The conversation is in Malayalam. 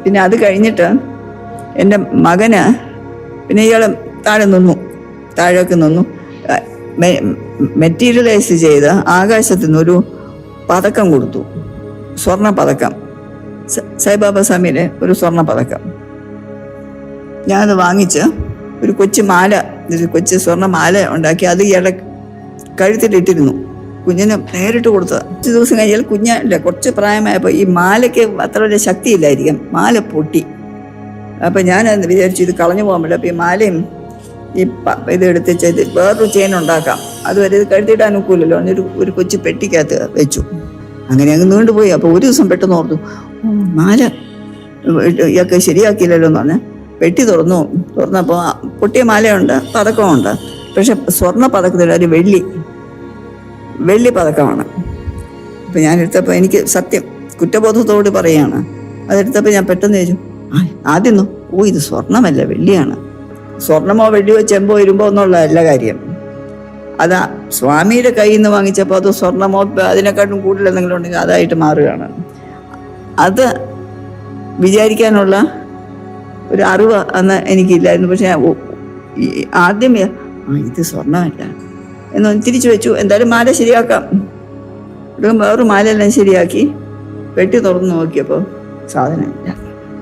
പിന്നെ അത് കഴിഞ്ഞിട്ട് എൻ്റെ മകന് പിന്നെ ഇയാൾ താഴേക്ക് നിന്നു. മെറ്റീരിയലൈസ് ചെയ്ത് ആകാശത്തു നിന്നൊരു പതക്കം കൊടുത്തു, സ്വർണ്ണ പതക്കം, സായിബാബ സ്വാമിയുടെ ഒരു സ്വർണ്ണ പതക്കം. ഞാനത് വാങ്ങിച്ച് ഒരു കൊച്ചു സ്വർണ്ണ മാല ഉണ്ടാക്കി അത് ഇയാളുടെ കഴുത്തിലിട്ടിരുന്നു. കുഞ്ഞിന് നേരിട്ട് കൊടുത്തത്. 5 ദിവസം കഴിഞ്ഞാൽ കുഞ്ഞിൻ്റെ കുറച്ച് പ്രായമായപ്പോൾ ഈ മാലയ്ക്ക് അത്ര വലിയ ശക്തിയില്ലായിരിക്കും, മാല പൊട്ടി. അപ്പം ഞാൻ വിചാരിച്ചു ഇത് കളഞ്ഞു പോകാൻ പറ്റില്ല. അപ്പം ഈ മാലയും ഈ ഇതെടുത്ത് ചെയ്ത് വേറൊരു ചെയിൻ ഉണ്ടാക്കാം, അതുവരെ ഇത് കഴുത്തിടാൻ ഒക്കില്ലല്ലോ. ഒരു കൊച്ചു പെട്ടിക്കകത്ത് വെച്ചു. അങ്ങനെ അങ്ങ് നീണ്ടുപോയി. അപ്പോൾ ഒരു ദിവസം പെട്ടെന്ന് ഓർത്തു, മാല ഇയാൾക്ക് ശരിയാക്കിയില്ലല്ലോ എന്ന് പറഞ്ഞ് പെട്ടി തുറന്നപ്പോൾ പൊട്ടിയ മാലയുണ്ട്, പതക്കമുണ്ട്. പക്ഷെ സ്വർണ്ണ പതക്കത്തിൽ ഒരു വെള്ളി പതക്കമാണ്. അപ്പം ഞാനെടുത്തപ്പോൾ എനിക്ക് സത്യം കുറ്റബോധത്തോട് പറയുകയാണ്. അതെടുത്തപ്പോൾ ഞാൻ പെട്ടെന്ന് ചോദിച്ചു, ആദ്യം ഇത് സ്വർണ്ണമല്ല, വെള്ളിയാണ്. സ്വർണ്ണമോ വെള്ളിയോ ചെമ്പോ ഇരുമ്പോ എന്നുള്ളതല്ല കാര്യം. അതാ സ്വാമിയുടെ കയ്യിൽ നിന്ന് വാങ്ങിച്ചപ്പോൾ അത് സ്വർണ്ണമോ അതിനെക്കാട്ടും കൂടുതൽ എന്തെങ്കിലും ഉണ്ടെങ്കിൽ അതായിട്ട് മാറുകയാണ്. അത് വിചാരിക്കാനുള്ള ഒരു അറിവ് അന്ന് എനിക്കില്ലായിരുന്നു. പക്ഷെ ആദ്യം ഇത് സ്വർണ്ണമല്ല എന്നൊന്ന് തിരിച്ചു വെച്ചു. എന്തായാലും മാല ശരിയാക്കാം. വേറൊരു മാലയെല്ലാം ശരിയാക്കി പെട്ടി തുറന്ന് നോക്കിയപ്പോൾ സാധനമില്ല.